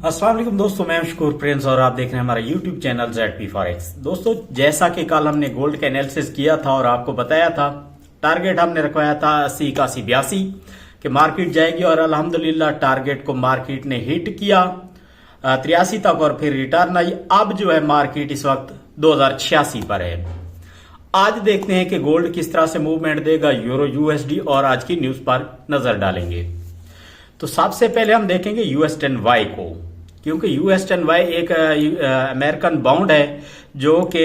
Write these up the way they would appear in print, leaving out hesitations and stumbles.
अस्सलाम वालेकुम दोस्तों, मैं शुक्र प्रिंस और आप देख रहे हैं हमारा यूट्यूब चैनल ZP फॉरेक्स। दोस्तों, जैसा कि कल हमने गोल्ड का एनालिसिस किया था और आपको बताया था, टारगेट हमने रखवाया था 80 81 82 कि मार्केट जाएगी और अल्हम्दुलिल्लाह टारगेट को मार्केट ने हिट किया 83 तक और फिर रिटर्न आई। अब जो है मार्केट इस वक्त 2086 पर है। आज देखते हैं कि गोल्ड किस तरह से मूवमेंट देगा, यूरो USD और आज की न्यूज पर नजर डालेंगे। तो सबसे पहले हम देखेंगे US10Y को, क्योंकि US10Y एक अमेरिकन बॉन्ड है जो कि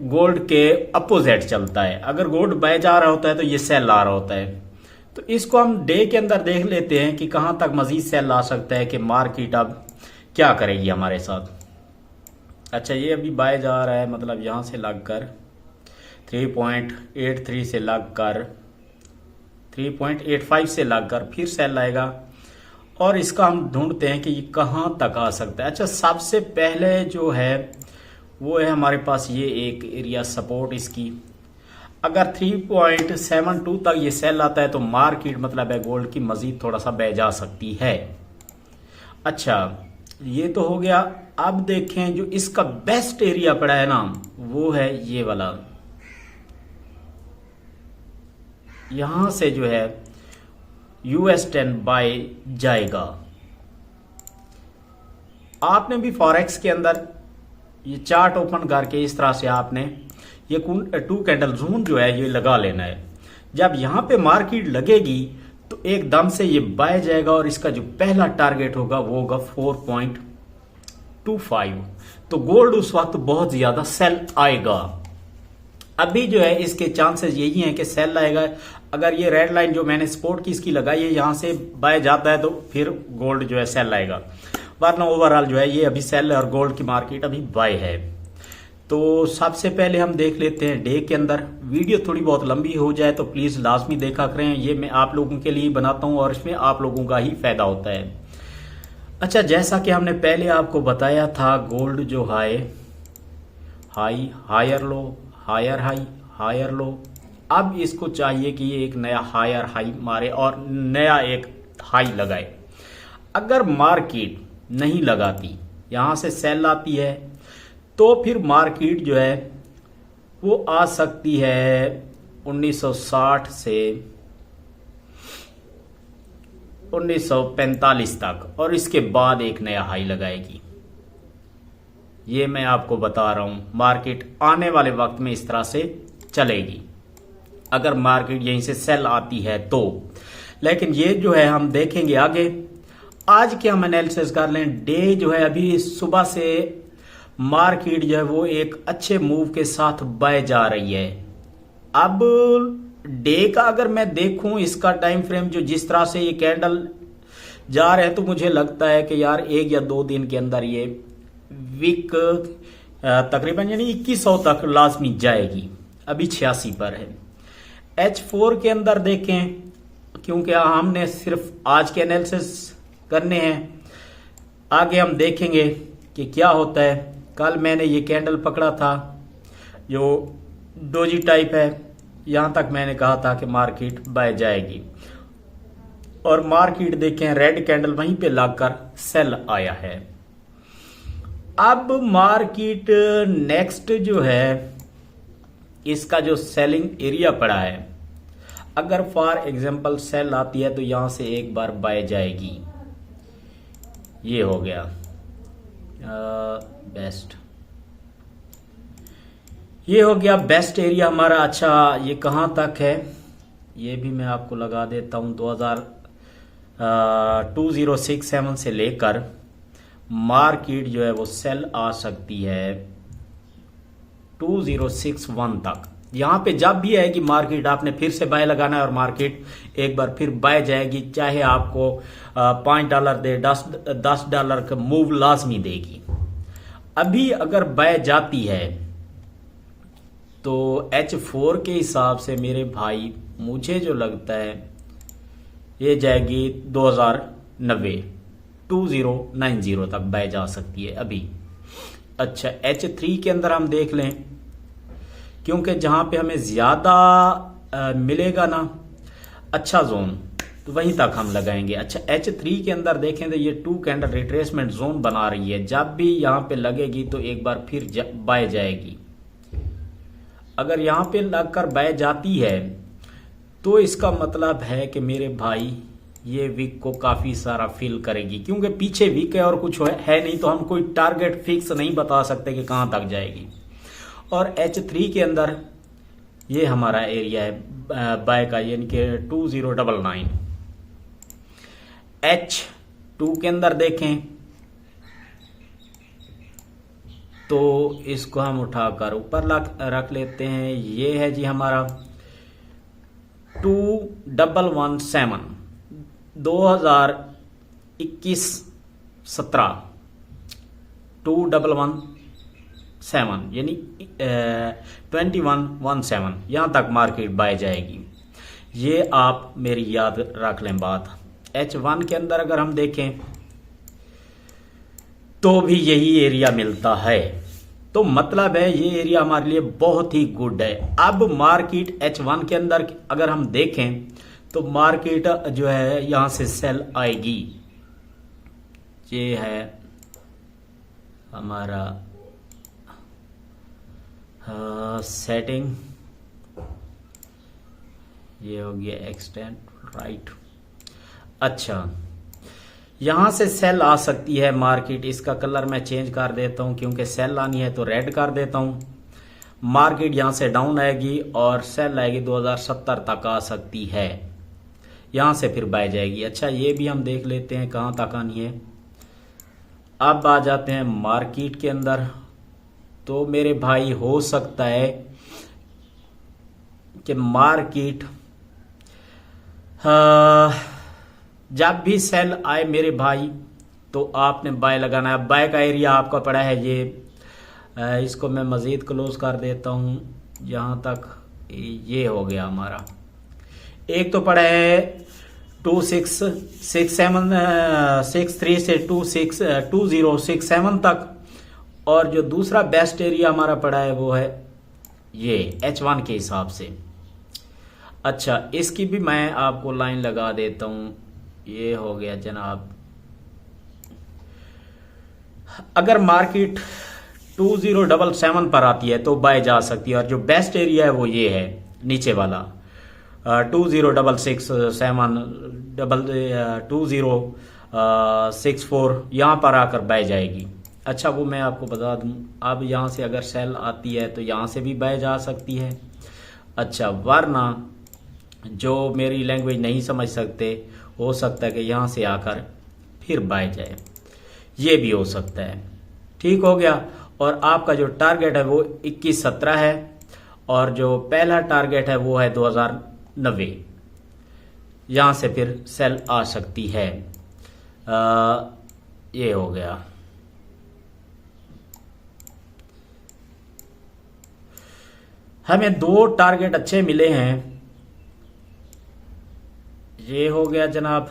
गोल्ड के अपोजिट चलता है। अगर गोल्ड बाय जा रहा होता है तो ये सेल आ रहा होता है। तो इसको हम डे के अंदर देख लेते हैं कि कहां तक मजीद सेल आ सकता है, कि मार्केट अब क्या करेगी हमारे साथ। अच्छा, ये अभी बाय जा रहा है, मतलब यहां से लगकर 3.83 से लगकर 3.85 से लगकर फिर सेल आएगा और इसका हम ढूंढते हैं कि ये कहां तक आ सकता है। अच्छा, सबसे पहले जो है वो है हमारे पास ये एक एरिया सपोर्ट इसकी। अगर 3.72 तक ये सेल आता है तो मार्केट मतलब है गोल्ड की मजीद थोड़ा सा बह जा सकती है। अच्छा, ये तो हो गया। अब देखें जो इसका बेस्ट एरिया पड़ा है ना, वो है ये वाला। यहां से जो है US10 बाय जाएगा। आपने भी फॉरेक्स के अंदर ये चार्ट ओपन करके इस तरह से आपने ये 2 कैंडल जोन जो है ये लगा लेना है। जब यहां पे मार्केट लगेगी तो एकदम से ये बाय जाएगा और इसका जो पहला टारगेट होगा वो होगा 4.25। तो गोल्ड उस वक्त बहुत ज्यादा सेल आएगा। अभी जो है इसके चांसेस यही हैं कि सेल आएगा। अगर ये रेड लाइन जो मैंने सपोर्ट की इसकी लगाई है यहां से बाय जाता है तो फिर गोल्ड जो है सेल आएगा, वरना ओवरऑल जो है ये अभी सेल है और गोल्ड की मार्केट अभी बाय है। तो सबसे पहले हम देख लेते हैं डे के अंदर। वीडियो थोड़ी बहुत लंबी हो जाए तो प्लीज लाजमी देखा करें, ये मैं आप लोगों के लिए बनाता हूं और इसमें आप लोगों का ही फायदा होता है। अच्छा, जैसा कि हमने पहले आपको बताया था, गोल्ड जो high higher low, higher high, higher low. अब इसको चाहिए कि ये एक नया हायर हाई मारे और नया एक हाई लगाए। अगर मार्केट नहीं लगाती, यहां से सेल आती है, तो फिर मार्केट जो है वो आ सकती है 1960 से 1945 तक और इसके बाद एक नया हाई लगाएगी। ये मैं आपको बता रहा हूं, मार्केट आने वाले वक्त में इस तरह से चलेगी अगर मार्केट यहीं से सेल आती है तो। लेकिन ये जो है हम देखेंगे आगे। आज के हम एनालिसिस कर लें। डे जो है अभी सुबह से मार्केट जो है वो एक अच्छे मूव के साथ बाय जा रही है। अब डे का अगर मैं देखूं इसका टाइम फ्रेम जो जिस तरह से ये कैंडल जा रहे हैं, तो मुझे लगता है कि यार 1 या 2 दिन के अंदर ये वीक तकरीबन यानी 2100 तक लाजमी जाएगी। अभी 86 पर है। H4 के अंदर देखें, क्योंकि हमने सिर्फ आज के एनालिसिस करने हैं, आगे हम देखेंगे कि क्या होता है। कल मैंने ये कैंडल पकड़ा था जो डोजी टाइप है, यहां तक मैंने कहा था कि मार्केट बाय जाएगी और मार्केट देखें रेड कैंडल वहीं पे लगकर सेल आया है। अब मार्केट नेक्स्ट जो है इसका जो सेलिंग एरिया पड़ा है, अगर फॉर एग्जांपल सेल आती है तो यहां से एक बार बाय जाएगी। ये हो गया बेस्ट, ये हो गया बेस्ट एरिया हमारा। अच्छा, ये कहां तक है ये भी मैं आपको लगा देता हूं। 2067 से लेकर मार्केट जो है वो सेल आ सकती है 2061 तक। यहां पे जब भी आएगी मार्केट आपने फिर से बाय लगाना है और मार्केट एक बार फिर बाय जाएगी, चाहे आपको $5 दे, $10 का मूव लाजमी देगी। अभी अगर बाय जाती है तो H4 के हिसाब से मेरे भाई मुझे जो लगता है ये जाएगी 2090 तक बाय जा सकती है अभी। अच्छा, H3 के अंदर हम देख लें, क्योंकि जहां पे हमें ज्यादा मिलेगा ना अच्छा जोन, तो वहीं तक हम लगाएंगे। अच्छा, H3 के अंदर देखें तो ये 2 कैंडल रिट्रेसमेंट जोन बना रही है। जब भी यहाँ पे लगेगी तो एक बार फिर बाय जाएगी। अगर यहाँ पे लगकर बाय जाती है तो इसका मतलब है कि मेरे भाई ये वीक को काफ़ी सारा फिल करेगी, क्योंकि पीछे वीक है और कुछ है नहीं, तो हम कोई टारगेट फिक्स नहीं बता सकते कि कहाँ तक जाएगी। और H3 के अंदर ये हमारा एरिया है बाय का, यानी कि 2099। H2 के अंदर देखें तो इसको हम उठाकर ऊपर रख लेते हैं। ये है जी हमारा 2117 2021-17 2117 यानी 2117 यहाँ तक मार्केट बाय जाएगी। ये आप मेरी याद रख लें बात। H1 के अंदर अगर हम देखें तो भी यही एरिया मिलता है, तो मतलब है ये एरिया हमारे लिए बहुत ही गुड है। अब मार्केट H1 के अंदर अगर हम देखें तो मार्केट जो है यहां से सेल आएगी। ये है हमारा सेटिंग, ये हो गया एक्सटेंड राइट। अच्छा, यहां से सेल आ सकती है मार्केट। इसका कलर मैं चेंज कर देता हूं, क्योंकि सेल आनी है तो रेड कर देता हूं। मार्केट यहां से डाउन आएगी और सेल आएगी 2070 तक आ सकती है, यहां से फिर बाय जाएगी। अच्छा, ये भी हम देख लेते हैं कहां तक आनी है। अब आ जाते हैं मार्केट के अंदर। तो मेरे भाई हो सकता है कि मार्केट जब भी सेल आए मेरे भाई तो आपने बाय लगाना है। बाय का एरिया आपका पड़ा है ये, इसको मैं मज़ीद क्लोज कर देता हूँ यहाँ तक। ये हो गया हमारा, एक तो पड़ा है 266763 से 2067 तक, और जो दूसरा बेस्ट एरिया हमारा पड़ा है वो है ये H1 के हिसाब से। अच्छा, इसकी भी मैं आपको लाइन लगा देता हूँ। ये हो गया जनाब। अगर मार्केट 2077 पर आती है तो बाय जा सकती है, और जो बेस्ट एरिया है वो ये है नीचे वाला 2064 यहाँ पर आकर बाय जाएगी। अच्छा, वो मैं आपको बता दूं। अब यहाँ से अगर सेल आती है तो यहाँ से भी बाय जा सकती है। अच्छा, वरना जो मेरी लैंग्वेज नहीं समझ सकते, हो सकता है कि यहाँ से आकर फिर बाय जाए, ये भी हो सकता है। ठीक हो गया। और आपका जो टारगेट है वो 2117 है, और जो पहला टारगेट है वो है 2090। यहाँ से फिर सेल आ सकती है। ये हो गया। हमें 2 टारगेट अच्छे मिले हैं। ये हो गया जनाब,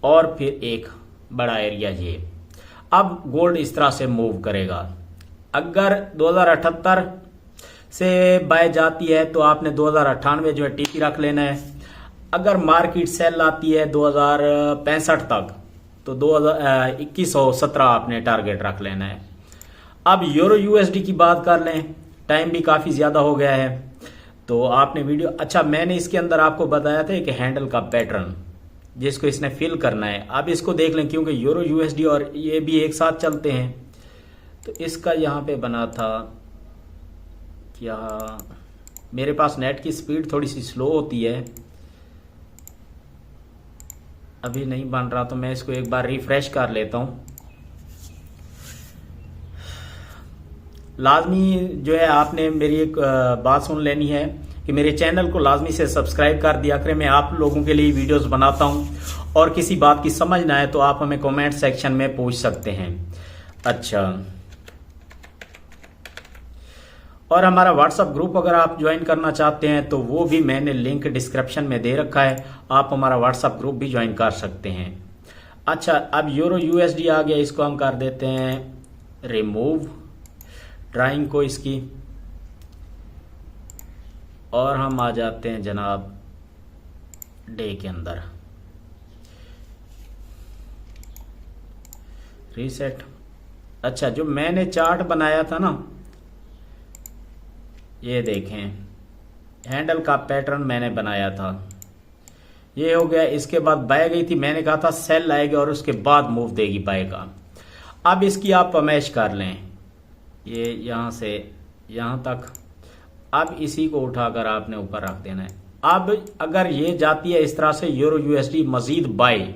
और फिर एक बड़ा एरिया ये। अब गोल्ड इस तरह से मूव करेगा। अगर 2078 से बाय जाती है तो आपने 2098 जो है टीपी रख लेना है। अगर मार्केट सेल आती है 2065 तक तो 2117 आपने टारगेट रख लेना है। अब यूरो यूएसडी की बात कर लें, टाइम भी काफ़ी ज़्यादा हो गया है तो आपने वीडियो। अच्छा, मैंने इसके अंदर आपको बताया था कि हैंडल का पैटर्न जिसको इसने फिल करना है। अब इसको देख लें, क्योंकि यूरो यूएसडी और ये भी एक साथ चलते हैं। तो इसका यहाँ पे बना था क्या, मेरे पास नेट की स्पीड थोड़ी सी स्लो होती है, अभी नहीं बन रहा, तो मैं इसको एक बार रिफ्रेश कर लेता हूँ। लाजमी जो है आपने मेरी एक बात सुन लेनी है कि मेरे चैनल को लाजमी से सब्सक्राइब कर दिया करें। मैं आप लोगों के लिए वीडियोस बनाता हूं, और किसी बात की समझ ना आए तो आप हमें कमेंट सेक्शन में पूछ सकते हैं। अच्छा, और हमारा व्हाट्सएप ग्रुप अगर आप ज्वाइन करना चाहते हैं तो वो भी मैंने लिंक डिस्क्रिप्शन में दे रखा है, आप हमारा व्हाट्सएप ग्रुप भी ज्वाइन कर सकते हैं। अच्छा, अब यूरो यूएसडी आ गया, इसको हम कर देते हैं रिमूव ड्राइंग को इसकी, और हम आ जाते हैं जनाब डे के अंदर रीसेट। अच्छा, जो मैंने चार्ट बनाया था ना, ये देखें, हैंडल का पैटर्न मैंने बनाया था, ये हो गया। इसके बाद बाय गई थी, मैंने कहा था सेल आएगी और उसके बाद मूव देगी बाय का। अब इसकी आप पमैश कर लें, ये यहाँ से यहाँ तक। अब इसी को उठाकर आपने ऊपर रख देना है। अब अगर ये जाती है इस तरह से यूरो यूएसडी मजीद बाय,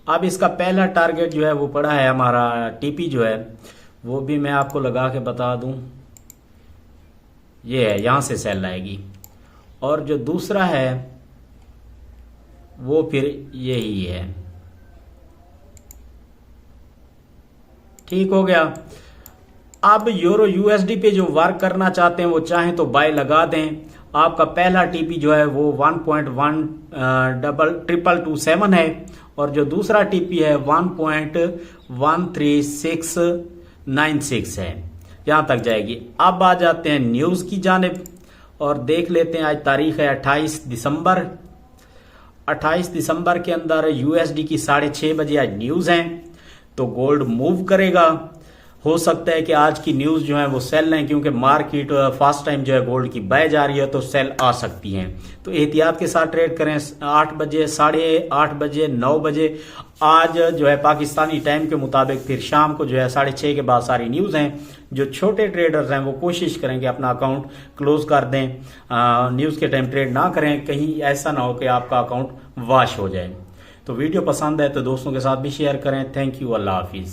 अब इसका पहला टारगेट जो है वो पड़ा है हमारा टीपी जो है, वो भी मैं आपको लगा के बता दूं, ये है, यहां से सेल आएगी। और जो दूसरा है वो फिर यही है। ठीक हो गया। अब यूरो यूएसडी पे जो वर्क करना चाहते हैं वो चाहें तो बाय लगा दें। आपका पहला टीपी जो है वो 1.12227 है और जो दूसरा टीपी है 1.13696 है, यहां तक जाएगी। अब आ जाते हैं न्यूज की जानिब और देख लेते हैं। आज तारीख है 28 दिसंबर। 28 दिसंबर के अंदर यूएसडी की 6:30 बजे आज न्यूज है, तो गोल्ड मूव करेगा। हो सकता है कि आज की न्यूज जो है वो सेल है, क्योंकि मार्केट फर्स्ट टाइम जो है गोल्ड की बाय जा रही है, तो सेल आ सकती हैं। तो एहतियात के साथ ट्रेड करें। 8 बजे, 8:30 बजे, 9 बजे आज जो है पाकिस्तानी टाइम के मुताबिक, फिर शाम को जो है 6:30 के बाद सारी न्यूज हैं। जो छोटे ट्रेडर्स हैं वो कोशिश करें कि अपना अकाउंट क्लोज कर दें, न्यूज के टाइम ट्रेड ना करें, कहीं ऐसा ना हो कि आपका अकाउंट वॉश हो जाए। तो वीडियो पसंद है तो दोस्तों के साथ भी शेयर करें। Thank you, Allah Hafiz.